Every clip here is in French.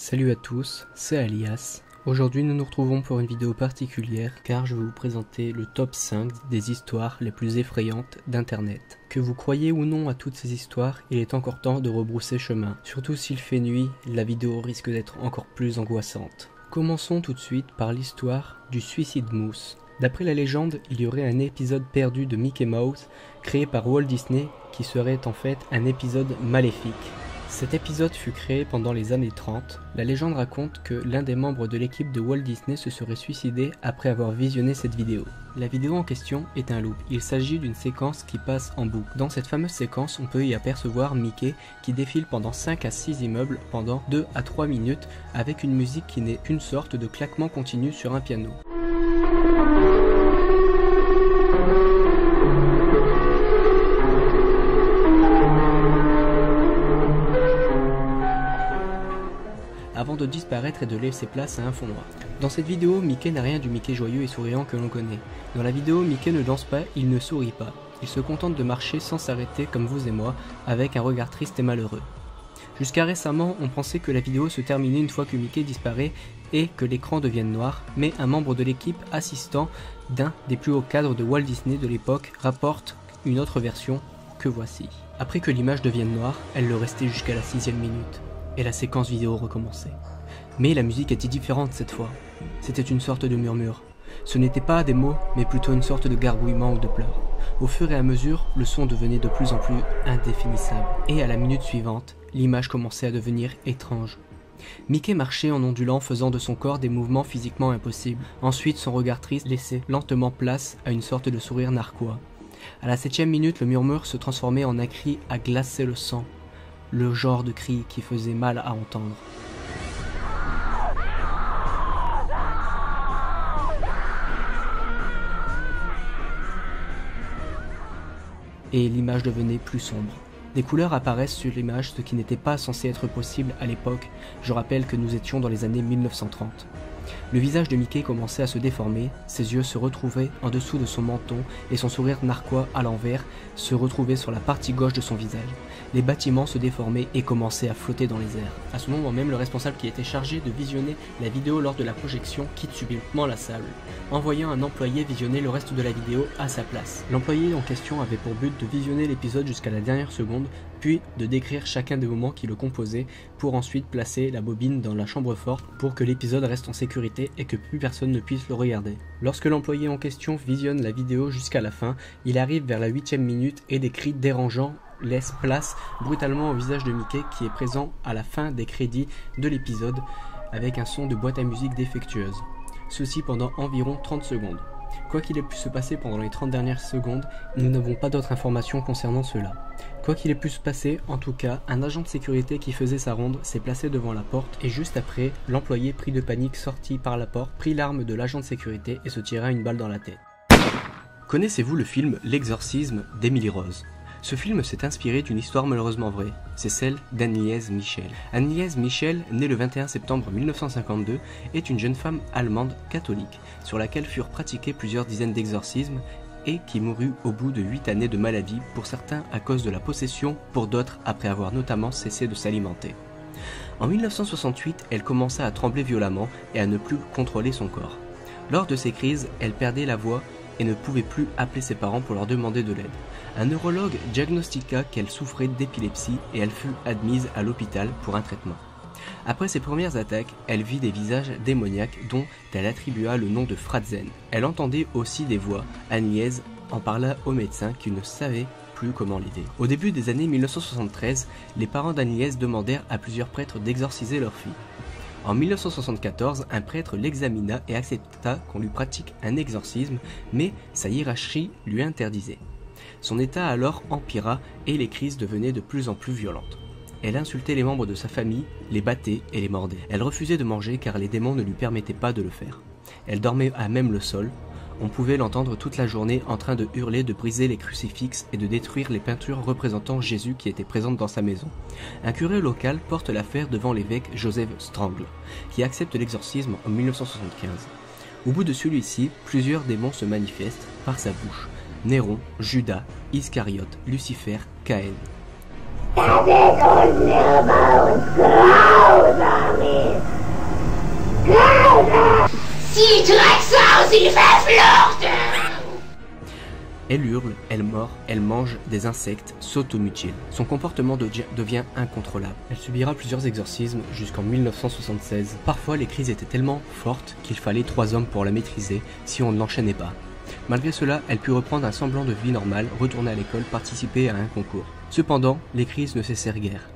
Salut à tous, c'est Alias. Aujourd'hui nous nous retrouvons pour une vidéo particulière car je vais vous présenter le top 5 des histoires les plus effrayantes d'internet. Que vous croyez ou non à toutes ces histoires, il est encore temps de rebrousser chemin. Surtout s'il fait nuit, la vidéo risque d'être encore plus angoissante. Commençons tout de suite par l'histoire du suicide mousse. D'après la légende, il y aurait un épisode perdu de Mickey Mouse créé par Walt Disney qui serait en fait un épisode maléfique. Cet épisode fut créé pendant les années 30. La légende raconte que l'un des membres de l'équipe de Walt Disney se serait suicidé après avoir visionné cette vidéo. La vidéo en question est un loop. Il s'agit d'une séquence qui passe en boucle. Dans cette fameuse séquence, on peut y apercevoir Mickey qui défile pendant 5 à 6 immeubles pendant 2 à 3 minutes avec une musique qui n'est qu'une sorte de claquement continu sur un piano. Avant de disparaître et de laisser place à un fond noir. Dans cette vidéo, Mickey n'a rien du Mickey joyeux et souriant que l'on connaît. Dans la vidéo, Mickey ne danse pas, il ne sourit pas. Il se contente de marcher sans s'arrêter comme vous et moi, avec un regard triste et malheureux. Jusqu'à récemment, on pensait que la vidéo se terminait une fois que Mickey disparaît et que l'écran devienne noir, mais un membre de l'équipe assistant d'un des plus hauts cadres de Walt Disney de l'époque rapporte une autre version que voici. Après que l'image devienne noire, elle le restait jusqu'à la 6e minute. Et la séquence vidéo recommençait. Mais la musique était différente cette fois. C'était une sorte de murmure. Ce n'était pas des mots, mais plutôt une sorte de gargouillement ou de pleurs. Au fur et à mesure, le son devenait de plus en plus indéfinissable. Et à la minute suivante, l'image commençait à devenir étrange. Mickey marchait en ondulant, faisant de son corps des mouvements physiquement impossibles. Ensuite, son regard triste laissait lentement place à une sorte de sourire narquois. À la 7e minute, le murmure se transformait en un cri à glacer le sang. Le genre de cri qui faisait mal à entendre. Et l'image devenait plus sombre. Des couleurs apparaissent sur l'image, ce qui n'était pas censé être possible à l'époque. Je rappelle que nous étions dans les années 1930. Le visage de Mickey commençait à se déformer, ses yeux se retrouvaient en dessous de son menton et son sourire narquois à l'envers se retrouvait sur la partie gauche de son visage. Les bâtiments se déformaient et commençaient à flotter dans les airs. À ce moment même, le responsable qui était chargé de visionner la vidéo lors de la projection quitte subitement la salle, envoyant un employé visionner le reste de la vidéo à sa place. L'employé en question avait pour but de visionner l'épisode jusqu'à la dernière seconde, puis de décrire chacun des moments qui le composaient pour ensuite placer la bobine dans la chambre forte pour que l'épisode reste en sécurité et que plus personne ne puisse le regarder. Lorsque l'employé en question visionne la vidéo jusqu'à la fin, il arrive vers la 8e minute et des cris dérangeants laissent place brutalement au visage de Mickey qui est présent à la fin des crédits de l'épisode avec un son de boîte à musique défectueuse. Ceci pendant environ 30 secondes. Quoi qu'il ait pu se passer pendant les 30 dernières secondes, nous n'avons pas d'autres informations concernant cela. Quoi qu'il ait pu se passer, en tout cas, un agent de sécurité qui faisait sa ronde s'est placé devant la porte et juste après, l'employé pris de panique sortit par la porte, prit l'arme de l'agent de sécurité et se tira une balle dans la tête. Connaissez-vous le film L'exorcisme d'Emily Rose ? Ce film s'est inspiré d'une histoire malheureusement vraie, c'est celle d'Anneliese Michel. Anneliese Michel, née le 21 septembre 1952, est une jeune femme allemande catholique, sur laquelle furent pratiqués plusieurs dizaines d'exorcismes et qui mourut au bout de 8 années de maladie, pour certains à cause de la possession, pour d'autres après avoir notamment cessé de s'alimenter. En 1968, elle commença à trembler violemment et à ne plus contrôler son corps. Lors de ces crises, elle perdait la voix et ne pouvait plus appeler ses parents pour leur demander de l'aide. Un neurologue diagnostiqua qu'elle souffrait d'épilepsie et elle fut admise à l'hôpital pour un traitement. Après ses premières attaques, elle vit des visages démoniaques dont elle attribua le nom de Fratzen. Elle entendait aussi des voix. Anneliese en parla au médecin qui ne savait plus comment l'aider. Au début des années 1973, les parents d'Anneliese demandèrent à plusieurs prêtres d'exorciser leur fille. En 1974, un prêtre l'examina et accepta qu'on lui pratique un exorcisme, mais sa hiérarchie lui interdisait. Son état alors empira et les crises devenaient de plus en plus violentes. Elle insultait les membres de sa famille, les battait et les mordait. Elle refusait de manger car les démons ne lui permettaient pas de le faire. Elle dormait à même le sol. On pouvait l'entendre toute la journée en train de hurler, de briser les crucifixes et de détruire les peintures représentant Jésus qui étaient présentes dans sa maison. Un curé local porte l'affaire devant l'évêque Joseph Strangle, qui accepte l'exorcisme en 1975. Au bout de celui-ci, plusieurs démons se manifestent par sa bouche. Néron, Judas, Iscariote, Lucifer, Caïn. Elle hurle, elle mord, elle mange des insectes, s'automutile. Son comportement devient incontrôlable. Elle subira plusieurs exorcismes jusqu'en 1976. Parfois, les crises étaient tellement fortes qu'il fallait 3 hommes pour la maîtriser si on ne l'enchaînait pas. Malgré cela, elle put reprendre un semblant de vie normale, retourner à l'école, participer à un concours. Cependant, les crises ne cessèrent guère.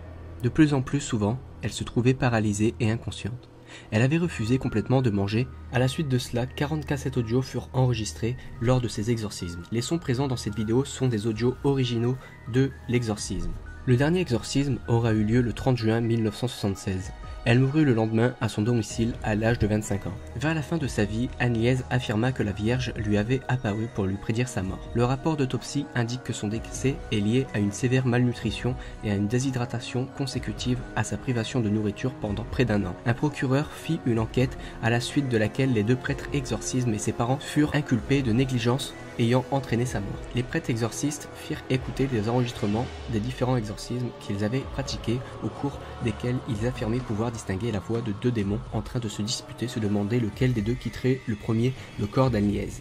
De plus en plus souvent, elle se trouvait paralysée et inconsciente. Elle avait refusé complètement de manger. À la suite de cela, 40 cassettes audio furent enregistrées lors de ces exorcismes. Les sons présents dans cette vidéo sont des audios originaux de l'exorcisme. Le dernier exorcisme aura eu lieu le 30 juin 1976. Elle mourut le lendemain à son domicile à l'âge de 25 ans. Vers la fin de sa vie, Agnès affirma que la Vierge lui avait apparu pour lui prédire sa mort. Le rapport d'autopsie indique que son décès est lié à une sévère malnutrition et à une déshydratation consécutive à sa privation de nourriture pendant près d'1 an. Un procureur fit une enquête à la suite de laquelle les 2 prêtres exorcismes et ses parents furent inculpés de négligence ayant entraîné sa mort. Les prêtres exorcistes firent écouter les enregistrements des différents exorcismes qu'ils avaient pratiqués, au cours desquels ils affirmaient pouvoir distinguer la voix de 2 démons en train de se disputer, se demander lequel des 2 quitterait le premier le corps d'Agnès.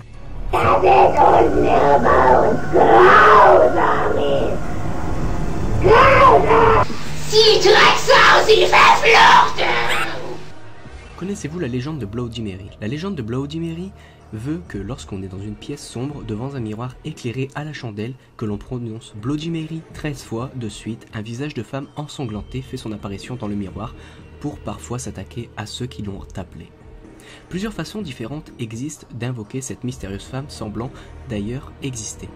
Connaissez-vous la légende de Bloody Mary? La légende de Bloody Mary veut que lorsqu'on est dans une pièce sombre devant un miroir éclairé à la chandelle, que l'on prononce Bloody Mary 13 fois de suite, un visage de femme ensanglanté fait son apparition dans le miroir pour parfois s'attaquer à ceux qui l'ont appelé. Plusieurs façons différentes existent d'invoquer cette mystérieuse femme semblant d'ailleurs exister.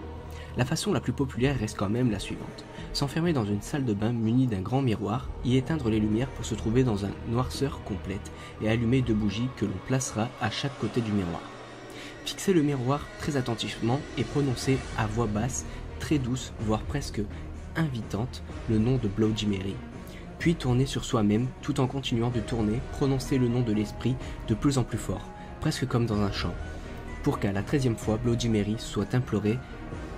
La façon la plus populaire reste quand même la suivante. S'enfermer dans une salle de bain munie d'un grand miroir, y éteindre les lumières pour se trouver dans une noirceur complète et allumer 2 bougies que l'on placera à chaque côté du miroir. Fixer le miroir très attentivement et prononcer à voix basse, très douce, voire presque invitante, le nom de Bloody Mary. Puis tourner sur soi-même tout en continuant de tourner, prononcer le nom de l'esprit de plus en plus fort, presque comme dans un chant, pour qu'à la 13e fois Bloody Mary soit implorée,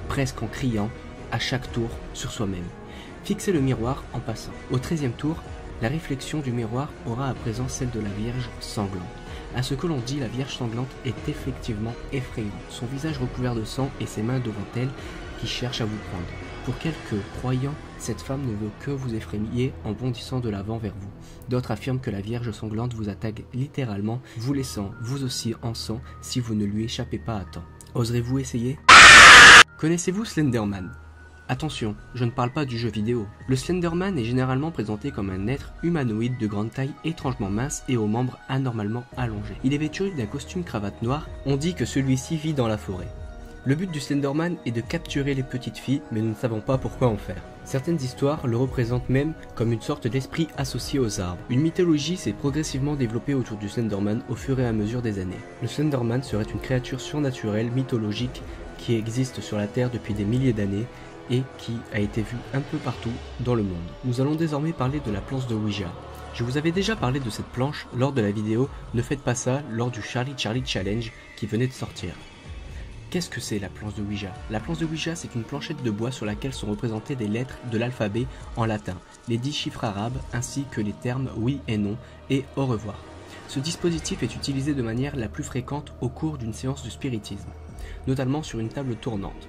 presque en criant, à chaque tour sur soi-même. Fixer le miroir en passant. Au 13e tour, la réflexion du miroir aura à présent celle de la Vierge sanglante. À ce que l'on dit, la Vierge sanglante est effectivement effrayante, son visage recouvert de sang et ses mains devant elle qui cherchent à vous prendre. Pour quelques croyants, cette femme ne veut que vous effrayer en bondissant de l'avant vers vous. D'autres affirment que la Vierge sanglante vous attaque littéralement, vous laissant vous aussi en sang si vous ne lui échappez pas à temps. Oserez-vous essayer? Connaissez-vous Slenderman? Attention, je ne parle pas du jeu vidéo. Le Slenderman est généralement présenté comme un être humanoïde de grande taille étrangement mince et aux membres anormalement allongés. Il est vêtu d'un costume cravate noire, on dit que celui-ci vit dans la forêt. Le but du Slenderman est de capturer les petites filles, mais nous ne savons pas pourquoi en faire. Certaines histoires le représentent même comme une sorte d'esprit associé aux arbres. Une mythologie s'est progressivement développée autour du Slenderman au fur et à mesure des années. Le Slenderman serait une créature surnaturelle, mythologique, qui existe sur la Terre depuis des milliers d'années, et qui a été vu un peu partout dans le monde. Nous allons désormais parler de la planche de Ouija. Je vous avais déjà parlé de cette planche lors de la vidéo « Ne faites pas ça » lors du Charlie Challenge qui venait de sortir. Qu'est-ce que c'est la planche de Ouija? La planche de Ouija, c'est une planchette de bois sur laquelle sont représentées des lettres de l'alphabet en latin, les 10 chiffres arabes ainsi que les termes oui et non et au revoir. Ce dispositif est utilisé de manière la plus fréquente au cours d'une séance de spiritisme, notamment sur une table tournante.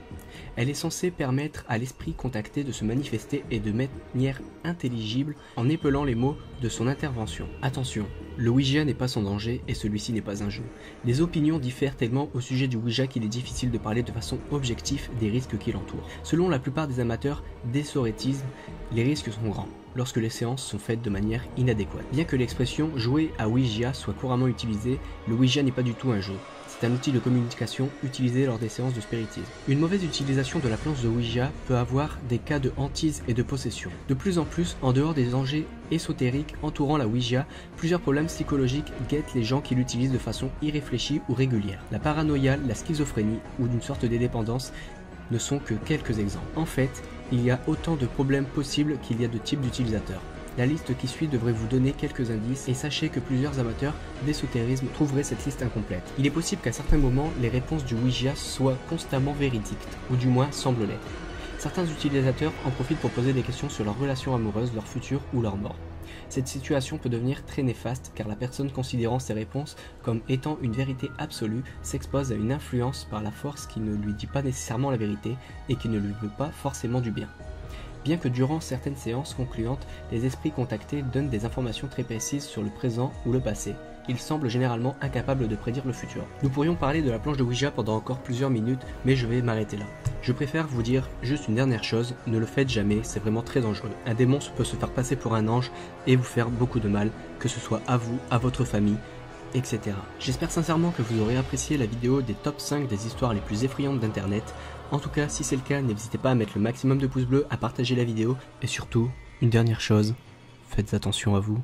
Elle est censée permettre à l'esprit contacté de se manifester et de manière intelligible en épelant les mots de son intervention. Attention, le Ouija n'est pas sans danger et celui-ci n'est pas un jeu. Les opinions diffèrent tellement au sujet du Ouija qu'il est difficile de parler de façon objective des risques qui l'entourent. Selon la plupart des amateurs d'essorétisme, les risques sont grands lorsque les séances sont faites de manière inadéquate. Bien que l'expression « jouer à Ouija » soit couramment utilisée, le Ouija n'est pas du tout un jeu. C'est un outil de communication utilisé lors des séances de spiritisme. Une mauvaise utilisation de la planche de Ouija peut avoir des cas de hantise et de possession. De plus en plus, en dehors des enjeux ésotériques entourant la Ouija, plusieurs problèmes psychologiques guettent les gens qui l'utilisent de façon irréfléchie ou régulière. La paranoïa, la schizophrénie ou d'une sorte de dépendance ne sont que quelques exemples. En fait, il y a autant de problèmes possibles qu'il y a de types d'utilisateurs. La liste qui suit devrait vous donner quelques indices et sachez que plusieurs amateurs d'ésotérisme trouveraient cette liste incomplète. Il est possible qu'à certains moments, les réponses du Ouija soient constamment véridiques, ou du moins semblent l'être. Certains utilisateurs en profitent pour poser des questions sur leur relation amoureuse, leur futur ou leur mort. Cette situation peut devenir très néfaste car la personne considérant ces réponses comme étant une vérité absolue s'expose à une influence par la force qui ne lui dit pas nécessairement la vérité et qui ne lui veut pas forcément du bien. Bien que durant certaines séances concluantes, les esprits contactés donnent des informations très précises sur le présent ou le passé, ils semblent généralement incapables de prédire le futur. Nous pourrions parler de la planche de Ouija pendant encore plusieurs minutes, mais je vais m'arrêter là. Je préfère vous dire juste une dernière chose, ne le faites jamais, c'est vraiment très dangereux. Un démon peut se faire passer pour un ange et vous faire beaucoup de mal, que ce soit à vous, à votre famille, etc. J'espère sincèrement que vous aurez apprécié la vidéo des top 5 des histoires les plus effrayantes d'internet. En tout cas, si c'est le cas, n'hésitez pas à mettre le maximum de pouces bleus, à partager la vidéo, et surtout, une dernière chose, faites attention à vous.